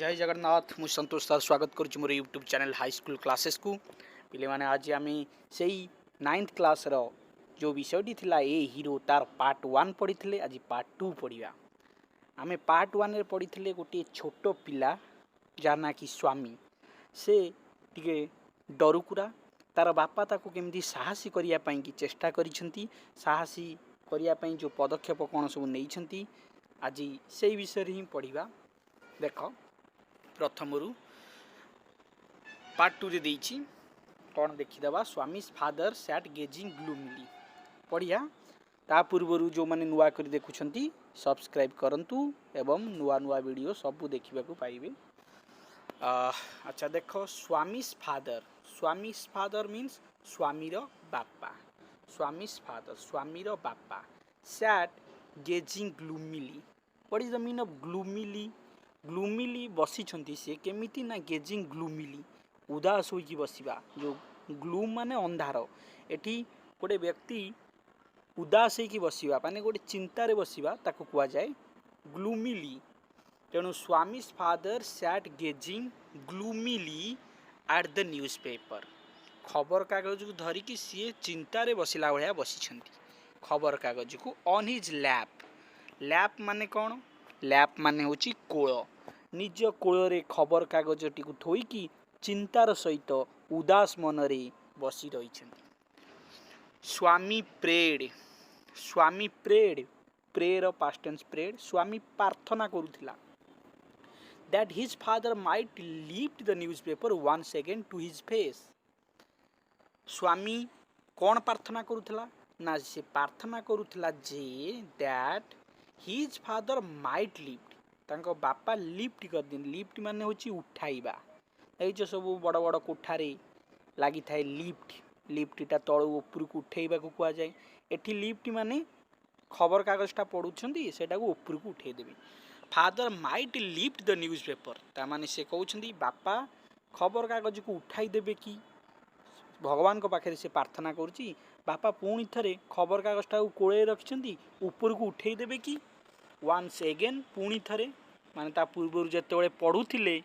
जय जगन्नाथ मु संतोष सर स्वागत करुँ मोर YouTube channel high school classes को पे मैंने आज आम से 9th क्लास रो जो विषयटी थिला ए हीरो तार पार्ट 1 पढ़ी थे। आज पार्ट 2 पढ़ा। आम पार्ट 1 रे पढ़ी थे गोटे छोट पिला जार ना कि स्वामी से टिके डरुकुरा तार बापा ताको केमती साहसी करने की चेष्टा करिसेंती साहसी करने जो पदक्षेप कौन सब नहीं आज से विषय ही पढ़ा। देख प्रथम पार्ट 2 रे देइछि कौन देखीदबा स्वामी फादर सैट गेजिंग ग्लूमली पढ़िया। ता पूर्व जो मैंने नुआ कर देखुंती सब्सक्राइब करंतु एवं नुआ नुआ वीडियो सब देखा पाइबे। अच्छा देख स्वामीज फादर मीन्स स्वामीर बापा स्वामीज फादर स्वामीर बापा sat gazing gloomily. What is the mean of gloomily? Gloomily बसी सी केमिति ना गेजिंग ग्लूमिली उदास होइकी बसिबा। जो ग्लूम माने अंधार एठी गोटे व्यक्ति उदास होइकी बसिबा माने गोटे चिंतारे बसिबा ताको कुआ जाए ग्लूमिली। तेणु Swami's father sat gazing gloomily at the newspaper. खबर कागज को धरिकी सी चिंतारे बसिला भाया बसी खबर कागज को ऑन हिज लैप। लैप माने कौन? लैप माने होची कोल। निज कोଳରେ खबर कागजटी को थोइकी चिंतार सहित उदास मनरे बसी रही। Swami prayed prayer past tense prayed. Swami प्रार्थना करुथिला that his father might lift the newspaper once again to his face। स्वामी कौन प्रार्थना करुथिला ना से प्रार्थना करुथिला जे that his father might lift तांको बापा लिफ्ट कर दिन। लिफ्ट माने होची उठाइबा। ए जो सब बड़ बड़ कोठारे लगी थाए लिफ्ट लिफ्टटा तळु ऊपर को उठेइबा को कुआ जाए। एठी लिफ्ट माने खबर कागजटा पढुछंती सेटा को ऊपर को उठेइ देबे। Father might lift the newspaper ता माने से कहउछंती बापा खबर कागज को उठाई देबे कि भगवान को पाखे से प्रार्थना करुची बापा पुणी थरे खबर कागजटा को कोळे रखिछंती ऊपर को उठेइ देबे कि वन्स एगेन पुणी थरे माने ता पूर्व जेतेबेले पढ़ुथिले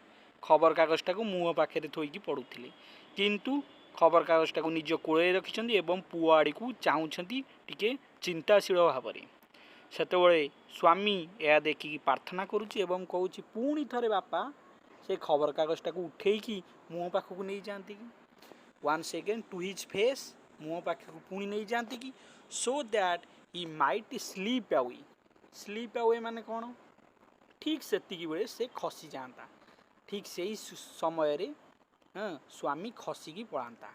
खबर कागजटा को मुह पाखे थोइकी पढ़ुथिले किंतु खबर कागजटा को निज कोळे रखिछंती एवं पुओ आड़ी को चाहुछंती टिके चिंताशील भावरे। सेतेबेले स्वामी या देखिकी प्रार्थना करुची एवं कहूची पुणी थरे बापा से खबर कागजटा को उठेइकी मुह पाखକୁ नहीं जाती कि once again to his face मुह पाखକୁ पुणी नहीं जाती कि so that he might sleep away. Sleep away माने कौन? ठीक से बेले से खसी जाता ठीक से ही समय रे स्वामी खसिकी पड़ाता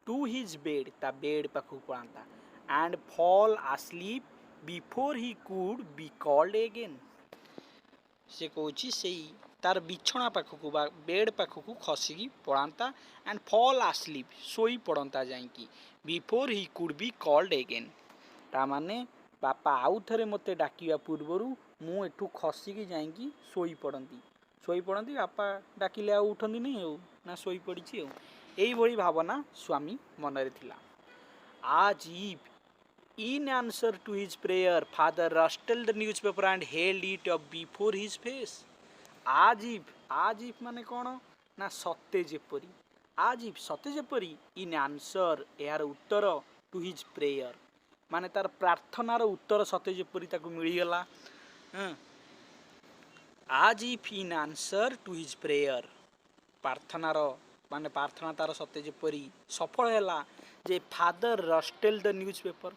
टू हिज बेड ता बेड पाखु पड़ाता and fall asleep before he could be called again. से कहूची से तार बिछना पाखु बा बेड पाखु खसिकी पड़ाता एंड फॉल asleep सोई पड़ता जाइकी before he could be called again. ता माने बापा आउ थे मत डाकिया पूर्वर मु एठू खसिकी जाइकी सोई पड़ती बापा डाकिले आ उठती नहीं हो ना सोई पड़ी यही भली भावना स्वामी मनरे थिला। As if in answer to his prayer father rustled the newspaper and held it up before his face. As if माने कौन ना सत्य जेपरी। आज इफ सत्य जेपरी इन आंसर यार उत्तर टू हिज प्रेयर माने तार प्रार्थनार उत्तर सत्य जेपरी ताकू मिलगला। As if in answer to his prayer प्रार्थनार माने प्रार्थना तार सत्य जेपरी सफल हैला जे फादर रस्टेल द न्यूज़पेपर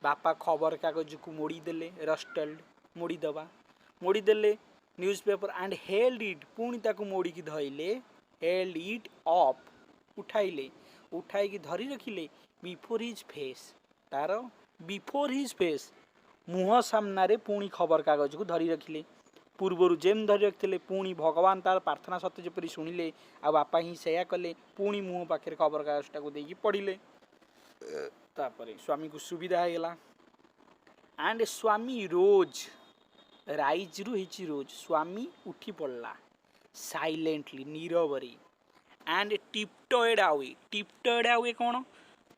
बापा खबर कागज को मोड़ी देले। रस्टेल्ड मोड़ी दबा मोड़ी देले न्यूज़पेपर एंड हेल्ड इट पुणी ताकू मोड़ी की धइले हेल्ड इट अप उठाइले उठाई की धरी रखिले बिफोर हिज फेस तार बिफोर हिज फेस मुह सामना पुणी खबर कागज को धरी रखिले। पूर्वर जेम धरी रखिले पुणी भगवान तार प्रार्थना सत्य जेपरी शुणिले आ बापा ही सेया कले पुणी मुह पाखे खबर कागजटा को देकी पढ़िले। तापरे स्वामी को सुविधा हैगला एंड स्वामी रोज राइज रु हिची रोज स्वामी उठी पड़ला साइलेंटली नीरवरी एंड टिप्टोएड आवे कौन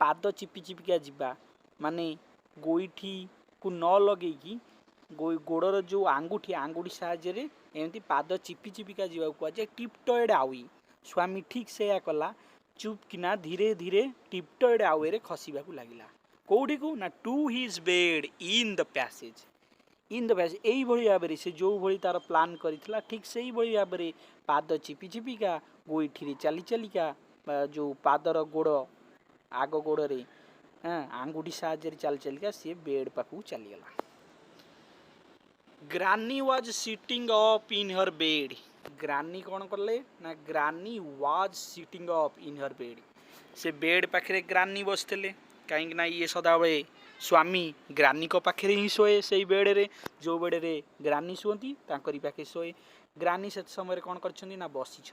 पाद चिपी चिपिका जीवा माने गोईठी को न लगेगी गोड़र जो आंगुठी आंगुठी साहाଯ୍य एमती पाद चिपी चिपिका जावाक कहुए टिपटएड आउई। स्वामी ठीक से कला चुपकिना धीरे धीरे टिपटएड आउए रे खसवा लगिला कौटी को ना to his bed in the passage यही भाव में से जो भाई तार प्लान करा ठीक से ही भाव में पाद चिपी चिपिका गोईठी चली चलिका जो पादर गोड़ आग गोड़े आंगुठी साहाଯ୍य चल चलिका सी बेड पाखु चलीगला। Granny was sitting up in her bed granny कौन कले ना granny was sitting up in her bed से बेड पाखे ग्रानी बसते कहीं ना ये सदाबे स्वामी ग्रानी को पाखे ही शोए से बेड रे जो बेड रे ग्रानी शुअती पाखे शोए ग्रानी से समय कौन कर बसी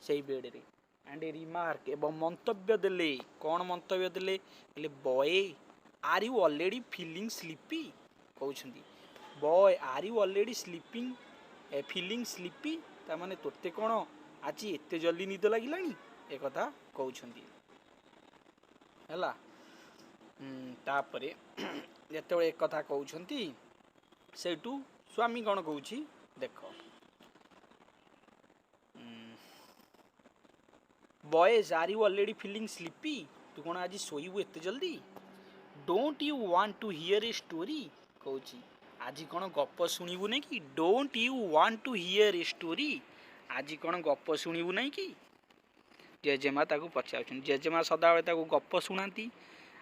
से बेड रे एंड ए रिमार्क एवं मंतव्य देले कौन मंतव्य देले boy are you already feeling sleepy कहते boy are you already sleeping feeling sleepy ताने तोते कौन आज एत जल्दी निद लगिला एक कहते है तापरे जिते एक कथा कहते सेठू स्वामी कौन कौच देख boys are you already feeling sleepy तू कौन आज शोबू एत जल्दी don't you want to hear a story कहूँ आज कौन गप शुणबू नहीं कि don't you want to hear a story आज कौन गप शुणबू नहीं कि जेजेमा ताकू पचार जेजेमा सदाबले गप शुणाती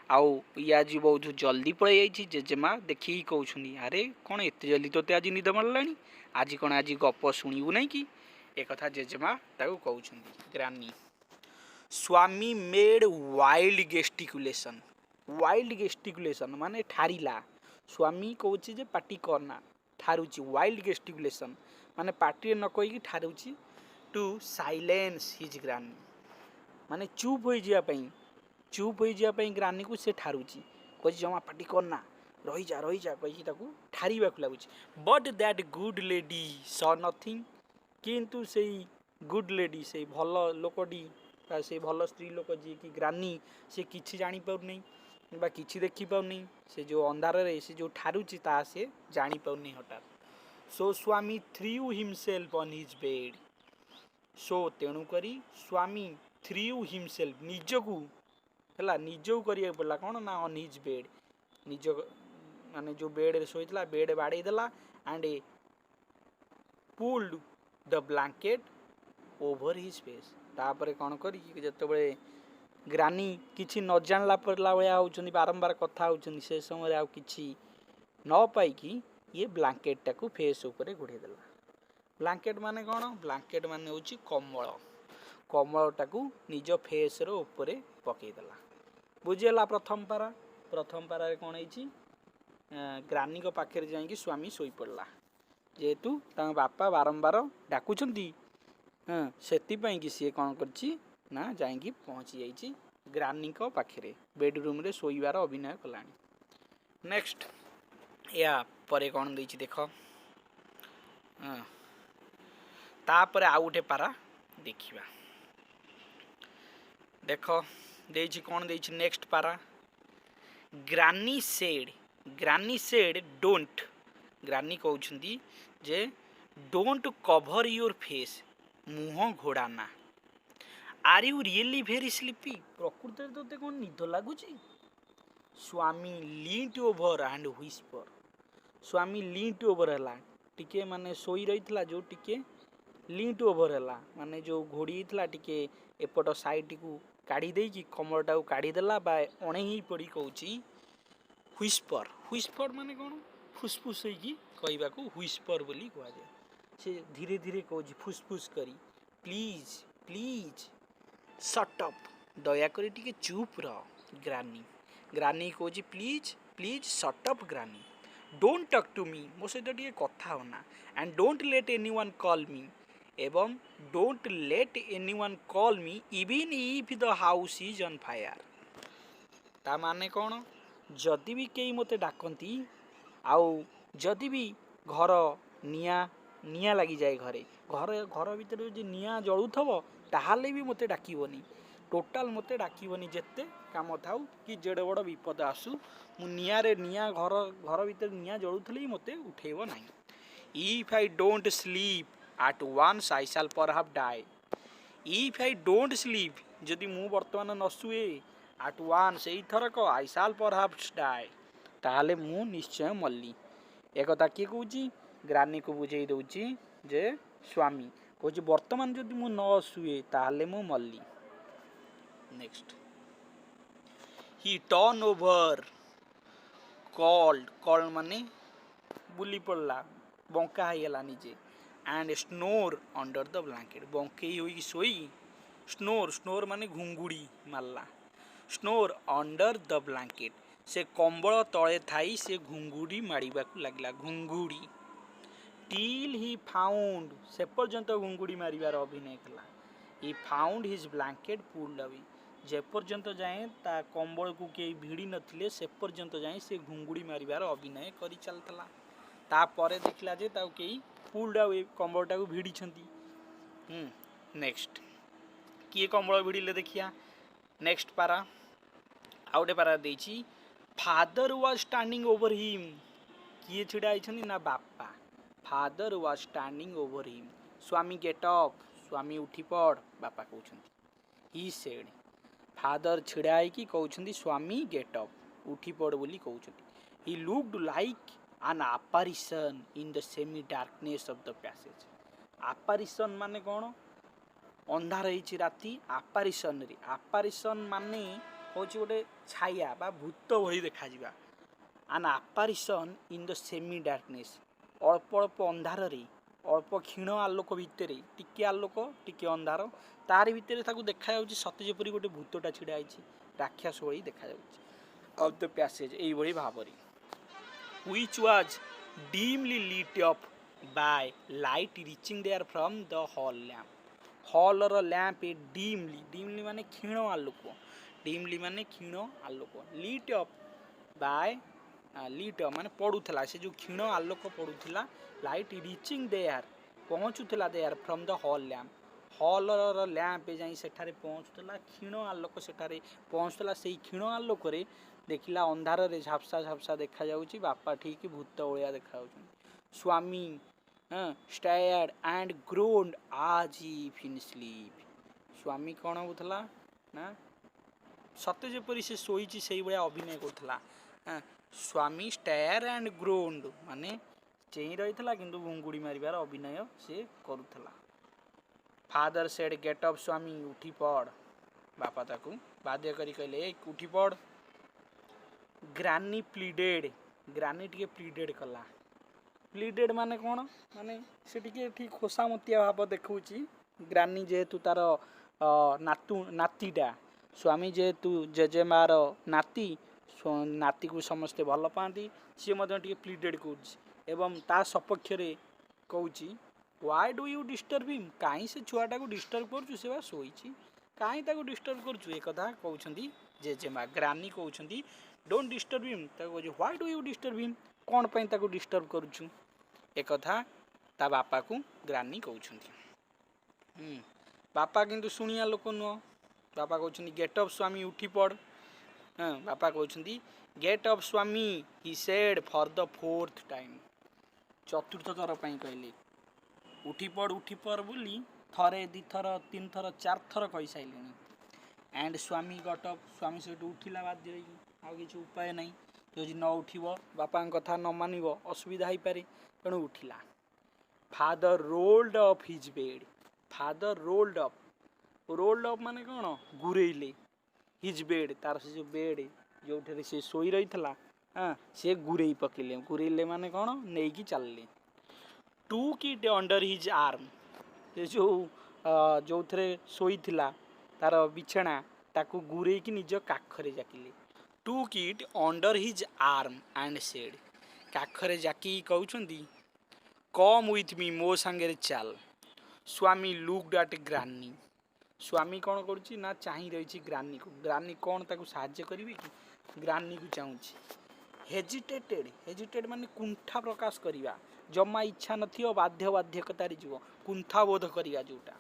आउ ये आज बहुत जल्दी पलि जाइए जेजेमा देखिए कहते अरे कौन एत जल्दी तोते आज निद मारा आज कौन आज गप शुणबू नहीं कि एक कथा जेजेमा ताकू कहते ग्रानी स्वामी मेड वाइल्ड गेस्टिकुलेशन माने ठारिला स्वामी कहूँ जे पार्टी करना ठारुची वाइल्ड गेस्टिकुलेशन माने पार्टी न कहीकि ठारुची टू साइलेंस हिज ग्रानी माने चुप हो जावाई ग्रानी को से ठारुची कह जमा पार्टी करना रही जा कही ठारिबा लगुच बट दैट गुड लेडी स नथिंग किंतु से गुड लेडी से भल लोकटी से भल स्त्री लोक जी कि ग्रानी से किसी जानी पाउनी बा किसी देखी पाउनी से जो अंधार रे से जो ठारुची ता से जानी पाउनी हठात so Swami threw himself on his bed so तेणु करी स्वामी थ्रीव हिमसेल्फ निजकू है निजक करिया पड़ा कौन ना ऑन हिज बेड निज माने जो बेड रे सोईला बेड बाड़े देला and A pulled the blanket over his face तापर कौन करी जिते ग्रानी किसी न जानला पड़ला भाया होती बारंबार कथा होती से समय आउ कि न पाई ये ब्लैंकेट टाक फेस उपर घोड़ेदेला ब्लैंकेट माने कौन ब्लैंकेट माने हूँ कम्बल कम्बल टाक निज फेस रे पकईदेला बुझीगला प्रथम पारा कौन है ग्रानी पाखे जाकि स्वामी शोई पड़ला जेहेतु बापा बारंबार डाकुंट से कि सी कौन कर ना जाकि पहुँची जाइए ग्रानी पाखे बेडरूम रे शोइबार अभिनय कला। नेक्स्ट या परे कौन देछि देख तापर आउ गोटे पारा देखिबा देख देछि कौन देछि next para granny said don't granny कहउछंती जे डोंट कवर योर फेस मुह घोड़ाना are you really very sleepy प्रकृत तोते कौन निद लगुच Swami leant over and whisper Swami leant over है टिके माने सोई रही जो टिके लींट ओवर है माने जो घोड़ी टिके एपट साइड को काढ़ी देकी कमरटा को काढ़ीदेला बा अणे ही पड़ी कहूँ व्हिस्पर माने कौन फुसफुस कहवा को व्हिस्पर बोली कह जाए से धीरे धीरे कहूँ फुसफुस करी प्लीज प्लीज सटअप दयाकोरी टिके चुप रह ग्रानी कहूँ please please shut up granny don't talk to me मो सहित टिके कथा होना and don't let anyone call me एवं don't let anyone call me even if the house is on fire ता माने कौन जदि भी कई मते डाकती आउ जदि भी घर निया लगी जाए घर भीतर जो निया जलुथब ताहाले भी मते डाकिबनी टोटाल मते डाकिबनी जेते काम थाउ कि जेड़े बड़ विपद आसू मु निआरे निआ घर घर भीतर निआ जलुथले मते उठेइबो नाही। If I don't sleep at once I shall perhaps die. If I don't sleep जदि मु वर्तमान न सुए एट वंस एई थरक आई शैल परहैप्स डाई ताले मु निश्चय मल्ली। एकथा किए कहूँ ग्रानी को बुझे दूची जे स्वामी कहूँ वर्तमान जदि मु न शुए ताले मु मल्ली। Next he turn over curled माने बुली पड़ला बंका होगला निजे and snore under the blanket बंकई होई सोई स्नोर माने घुंगुड़ी मारला स्नोर अंडर द ब्लैंकेट से कंबल तले थाई से घुंगुड़ी मारिबा को लागला घुंगुड़ी टिल ही फाउंड से पर्यंत घुंगुड़ी मारिबार अभिनय कला। He found his blanket pulled away जे पर्यंत जाए ता कंबल को के भिड़ी नथिले से पर्यंत जाए से घुंगुड़ी मारिबार अभिनय करि चलतला। तापरे देखला जे ताउ केई पुल्ड अवे कंबलटा को भिड़ी छंती। नेक्स्ट किए कंबल भिड़िले देखिया नेक्स्ट पारा आउटे पारा देछि father was standing over him किए छिड़ा आइछनी ना बापा father was standing over him Swami get up Swami उठी पड़ बापा कहउछंती। ही सेड फादर छिड़ा आइकी कहउछंती स्वामी गेट अप उठी पड़ बोली कहउछंती। He looked like an apparition in the semi darkness of the passage. apparition माने कोन अंधार होइछि राती apparition माने होछि गोटे छाया बा भूत भई देखा जिबा an apparition in the semi darkness अल्प अल्प अंधार रे अल्प क्षीण आलोक भितर टिके आलोक टिके अंधार तार भितर ताकू देखा जाउछि सत्य जेपरि गोटे भूतटा छिड़ा आइछि राक्षस भई देखा जाउछि ऑफ द पैसेज एई भई भाबरी which was dimly lit up by light reaching there from the hall lamp। Hall रो लैंप डीमली माने क्षीण आलोक डीमली माने क्षीण आलोक lit up by lit up माने पडुथला से जो क्षीण आलोक पडुथला लाइट रीचिंग देयर पहुंचुथला there from the hall lamp hall रो लैंप जाई सेठारे पहुंचुथला क्षीण आलोक सेठारे पहुंचुथला सेही क्षीण आलोक रे देखिला अंधार रे झापसा झापसा देखा जाउची बापा ठीक भूत ओळिया देखा जाउची। स्वामी stared and groaned as if in sleep। स्वामी कौन होथला ना सत्य जेपरि से सोईची सेही बया अभिनय करथला। स्वामी स्टेयर एंड ग्रोन्ड माने चेई रहिथला किंतु गुंगुड़ी मारिबार अभिनय से करूथला। Father said get up Swami उठी पड़ बापा ताकू बाध्य करी कहले उठी पड़। ग्रानी प्लीडेड ग्रानी टिके प्लीडेड कला प्लीडेड माने कौन माने से टिके ठीक खोसामतिया भाव देखौची ग्रानी जेहेतु तार नातीटा स्वामी जेहेतु जेजेमार नाती नाती को समस्ते भल पाती सी टे प्लीडेड कर एवं ता सपक्ष कौची why do you disturb him कहीं से छुआटा को डिस्टर्ब कर से शोची कहीं ताको डिस्टर्ब कर एक कहते जेजेमा ग्रानी कहते don't disturb him why do you disturb him कौन पाई ताको डिस्टर्ब करुछु एक ता बापा को ग्रानी कहते। बापा किंतु शुणिया लोक नुह बापा कहते गेट अप स्वामी उठी पड़। बापा कहते gate up Swami he said for the fourth time चतुर्थ थर पाई कहले उठी पड़ बोली थरे दी थर तीन थर चार थर कही सारे एंड स्वामी गट अप स्वामी से उठिला बाध्य आउ कि उपाय नहीं जो न उठिब बापा कथा न मानिब असुविधा हो पारे तेणु उठिला। Father rolled up his bed father rolled up माने कौन गुरेले हिज बेड तार से जो बेड जो से शोई रही से गुरई पकेले गुरेले माने कौन नहीं कि चलले। To kit under his arm से जो थे शोई तार बिछना ताकू गुरई की निज काखरे जाकिले। टू kit under his arm and said काखरे जाकी कहउछंदी कम विथ मी मो सांगे चल। स्वामी लुक्ड एट ग्रानी स्वामी कौन करुच्ची ना चाही रही ग्रानी को ग्रानी कौन ताकू साहाଯ୍य करिवे कि ग्रानी को चाहूँगी। हेजिटेड माने कुंठा प्रकाश करिवा जमा इच्छा नथियो बाध्य बाध्यकतारी जीव कुंठा बोध करिवा जोटा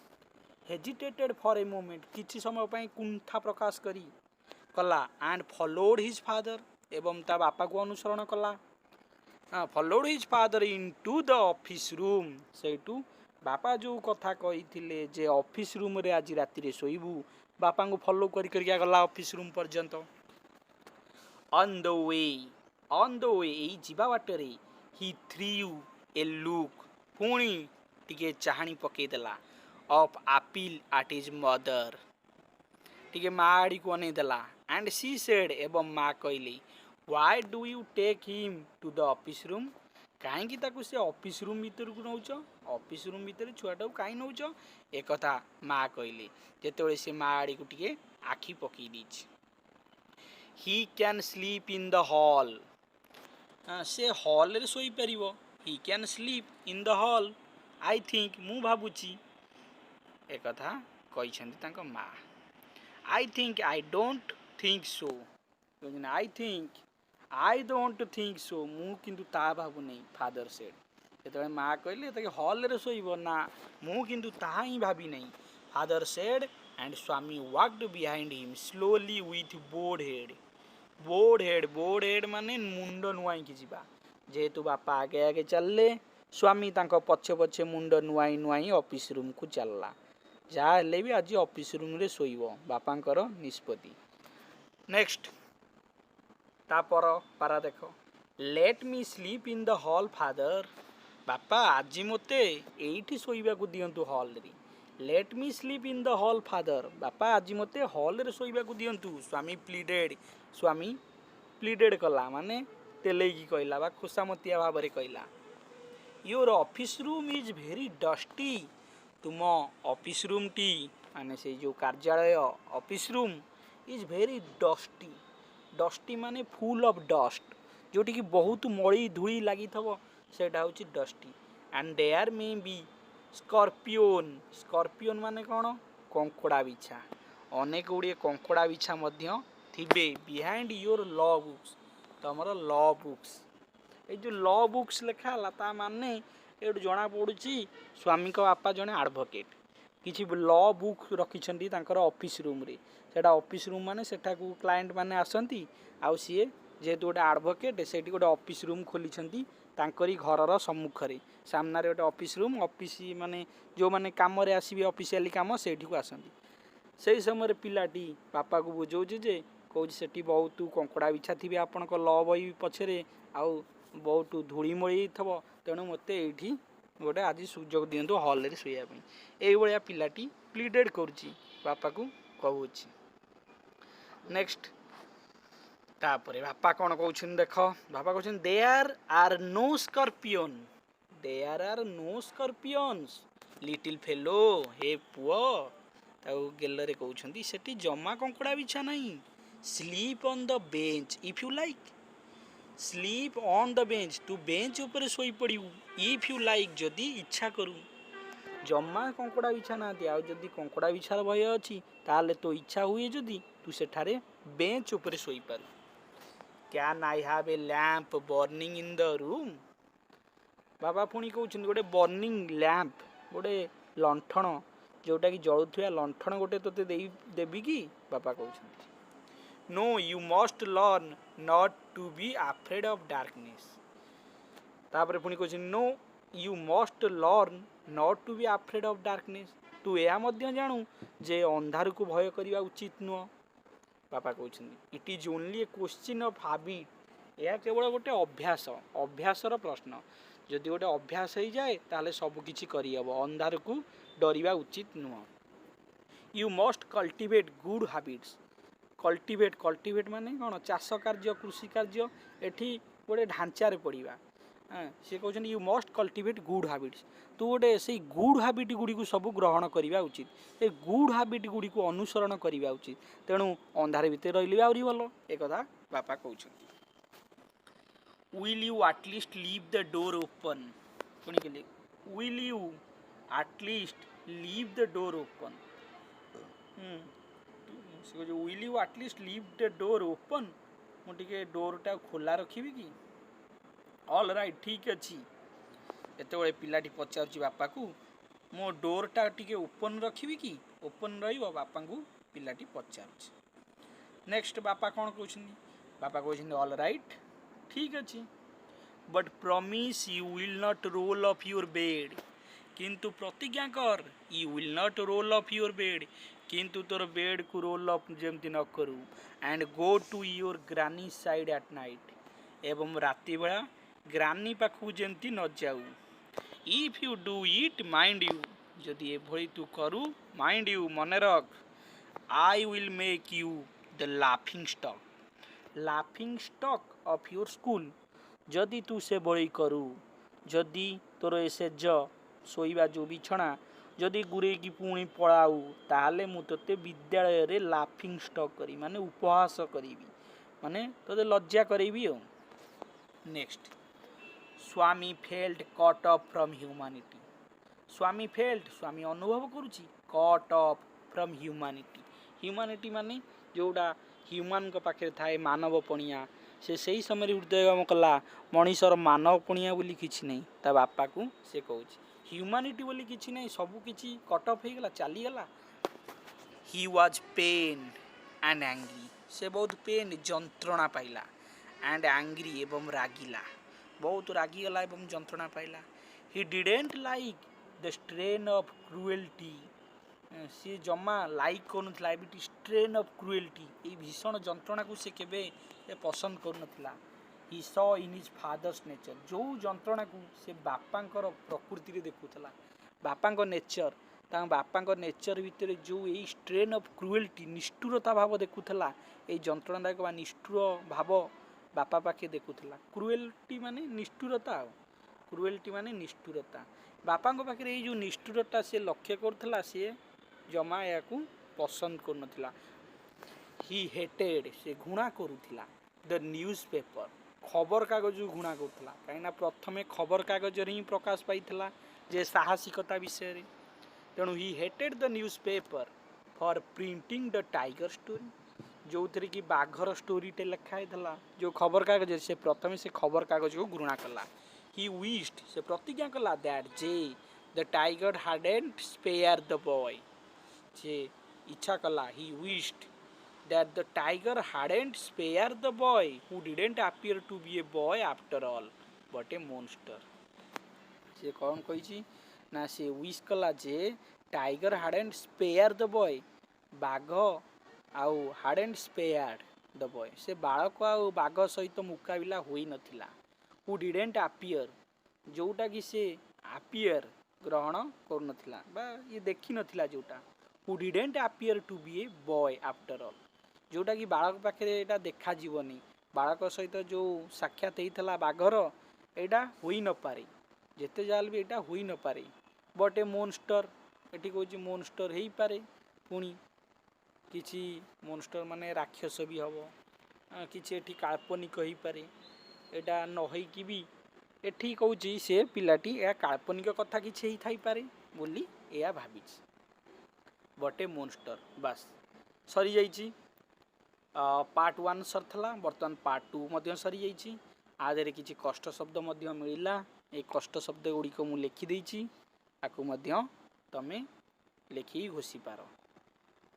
हेजिटेटेड फॉर ए मोमेंट किछि समय पई कुंठा प्रकाश करी कला एंड फॉलोड हिज फादर एवं ता बापा को अनुसरण कला followed his father into the office room Sethu बापा जो कथा कही जे ऑफिस रूम रे आज राति रे सोइबू बापा को फॉलो करिया गला ऑफिस रूम पर्यंत ऑन द वे एई जीवा बाटरे ही थ्रीयू ए लुक पुणी टिके चाहाणी पकेदेला of appeal at his mother टिके माँ आड़ी को अनै देला एंड सी सेड एवं माँ कहली why do you take him to the office room कहीं ताकू से ऑफिस रूम भीतर को नौच ऑफिस रूम भीतर छुआटा को कहीं नौच एक माँ कहली जिते से माँ आड़ी को टिके आखि पकई दी he can sleep in the hall से हॉल रे सोई परिवो he can sleep in the hall I think मु भाबुची एक कही माँ I think I don't think so I think I don't think so मु किंतु ता भाबु नहीं फादर सेड जो माँ कहले हॉल रे सोइब ना मु किंतु ता ही भाभी नहीं father said and Swami walked behind him slowly with board head माने मुंड नुआई की जीवा जेहेतु बापा आगे आगे चलले स्वामी तांको पछे पछे मुंड नुआई नुआई ऑफिस रूम को चलला जहाँ हेले भी आज ऑफिस रूम रे सोइबो बापांकर निष्पत्ति नेक्स्ट तापर पारा देख let me sleep in the hall father बापा आज मते एठी सोइबा को दियंतु हॉल रे let me sleep in the hall father बापा आज मते हॉल रे सोइबा को दियंतु स्वामी प्लीडेड कला माने तेलेगी कहला बा खुशामतिया भाव में कहला your office room is very dusty तुम ऑफिस रूम टी माने से जो कार्यालय office room is very dusty माने फुल ऑफ डस्ट जोटी की बहुत मड़ी धूली लगी थबो सेटा होची dusty and there may be scorpion माने कौन कंकड़ा बिछा अनेक गुड़िए कंकड़ा बिछा मध्य थिबे बिहाइंड योर लॉ बुक्स तमर लॉ बुक्स ये जो लॉ बुक्स लिखा है ता माने ये जना पड़ुची स्वामी का बापा जने एडवोकेट किसी लॉ बुक रखिछंती तांकर ऑफिस रूम रे सेटा ऑफिस रूम माने सेठा को क्लाइंट माने आसंती आउ सीए जेहेतु गोटे एडवोकेट सेठी गोटे ऑफिस रूम खोलिछंती तांकरी घरर सम्मुख रे सामना रे गोटे ऑफिस रूम ऑफिस माने जो माने काम रे आसीबे ऑफिशियली काम सेठी को आसंती सेही समय पिलाटी बापा को बुझौजे जे कौच सेठी बहुत कंकड़ा बिछा थी आपंक लॉ बही पछरे आउ बहुत धूली मड़ी थब तेणु मत ये गोटे आज सुजोग दिंतु हॉल रे शोयापी ये पिलाटी प्लीडेड करुच्ची बापा को कहूँ नेक्स्ट तापर बापा कौन कहते देख बापा कहते there are no scorpions little fellow हे पुओ गेलरे कहते सेठी जमा कंकड़ा बिछा नहीं sleep on the bench if you like sleep on the bench तू बेंच ऊपर सोई पड़ू इफ यू लाइक जदि इच्छा करू जमा कंकड़ा बिछा ना आउ जदि कंकड़ा बिछार भय अच्छी ताले तो इच्छा हुए जदि तू सेठारे बेंच ऊपर सोई पारू can I have a lamp burning in the room बाबा पुणी कहते गोटे बर्निंग लैंप गोटे लंठन जोटा कि जलुवा लंठन गोटे तोते देवी कि बापा कहते no you must learn not to be afraid of darkness तापर पुणी कहते no you must learn not to be afraid of darkness तू यह जानू जे अंधार को भय करने उचित नुह बापा कहते it is only A question of habit यह केवल गोटे अभ्यासर प्रश्न जदि गोटे अभ्यास हो जाए ताले सबकिछि करहब अंधार को डरिबा उचित नुह you must cultivate good habits cultivate माने कौन चाष कार्य कृषि कार्य एठी गोटे ढांचारे पड़वा सी कहते you must cultivate good habits तू गोटे से गुड हैबिट गुड़ी को सब ग्रहण करवा उचित ए गुड हैबिट गुड़ी को अनुसरण करवा उचित तेणु अंधार भितर रही आहरी भल एक बापा कहते will you at least leave the door open शुणी will you at least leave the door open will you at least leave the door open मुझे डोरटा खोला रखी कि ऑल राइट ठीक अच्छी एत पिलाटी पचार बापा को मो डोरटा टी ओपन रखी कि ओपन रहा बापा को पिलाटी पचार नेक्स्ट बापा कौन कहते बापा कहते ऑल राइट ठीक अच्छे but promise you will not roll off your bed किंतु प्रतिज्ञा कर you will not roll off your bed किंतु तोर बेड को रोल ऑफ जमती न करू and go to your granny side at night एवं राति बेला ग्रानी पाखु जमती न जाऊ if you do it mind you जदि एभली तू करू माइंड यू मन रख I will make you the laughing stock of your school जदि तू से बड़ी करू जदि तोर एसेज शोइबा जो बिछना जदि गुरेकी पुणी पलाऊ ताहले मु तोते विद्यालय रे लाफिंग स्टॉक करी माने उपहास करी माने तोते लज्जा करेबी हो नेक्स्ट स्वामी felt cut off from humanity स्वामी फेल्ट स्वामी अनुभव करुची कट ऑफ फ्रॉम ह्यूमैनिटी माने जोड़ा ह्यूमन को पाखे थाए मानव पणिया से सही समय हृदयगम कला मनीषर मानव पणिया बोली किछि नहीं ता बापा को से कहूँ ह्यूमैनिटी बोली किछि नहीं सबू किछि कट ऑफ हो गला चली गला he was pain and angry से बहुत पेन जंत्रणा पाइला एंड एंग्री एवं रागिला बहुत रागिगला एवं जंत्रणा पाइला he didn't like the strain of cruelty सी जमा लाइक करुनथिला एबिटी स्ट्रेन ऑफ क्रुएल्टी ये भीषण जंत्रणा को से केबे पसंद करुनथिला he saw in his father's nature जो जंत्रणा को से बापांकर प्रकृति रे देखुथला बापांकर नेचर ता बापांकर नेचर भितर जो ये स्ट्रेन ऑफ क्रुएल्टी निष्ठुरता भाव देखुथला ये जंत्रणा को निष्ठुर भाव बापा पाखे देखुथला क्रुएल्टी माने निष्ठुरता क्रुएल्टी माने निष्ठुरता बापा पाखे ये जो निष्ठुरता से लक्ष्य करथला से जमा या पसंद करुनथिला ही हेटेड से घृणा करुथिला द न्यूज़ पेपर खबर कागज घृणा करुथिला कहीं प्रथमे खबर कागज ही प्रकाश पाइथिला जे साहसिकता विषय रे तेणु he hated the newspaper for printing the tiger story जो थे कि बाघर स्टोरी टे लिखाई जो खबर कागज से प्रथमे से खबर कागज को घृणा कला ही विश्ड से प्रतिज्ञा कला दैट जे the tiger hadn't spare the boy जे इच्छा कला he wished that the tiger hadn't spared the boy who didn't appear to be a boy after all but a monster से कौन कही ना से विश कला जे tiger hadn't spared the boy बाघ आउ hadn't spared the boy से बालक आउ बाघ सहित मुकाबिला होई नथिला who didn't appear जोटा कि से appear ग्रहण कर नथिला बा ये देखि नथिला जोटा who didn't appear to be a boy after all जोटा कि बालक पाखे यहाँ देखा जीवनी बालक सहित जो साक्षात होता बाघर यहाँ हो न पारे जिते जाल भी यहाँ हो न पारे बट ए मोन्स्टर ये कौच मोन्स्टर हो पारे पुणी किसी मोन्स्टर माने राक्षस भी हम कि काल्पनिक हो पारे यहाँ नहींकि भी एठी कौच से पिलाटी या काल्पनिक कथा किसी थी पारे बोली या भावी बट ए मोन्स्टर बास सरी जाइए पार्ट 1 सरथला बर्तमान पार्ट 2 सरी जाइए आधे किसी कष्ट शब्द मिलला ये कष्ट शब्द गुड़िक मु लिखिदेची आपको तमें लिखी घोषी पार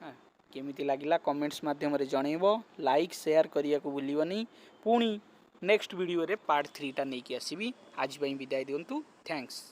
हाँ केमिति लागिला कमेंट्स माध्यम जनइब लाइक शेयर करने को भूलनी पुणी नेक्स्ट वीडियो रे पार्ट 3 टा नहीं आसबि आज विदाय दिंतु थैंक्स।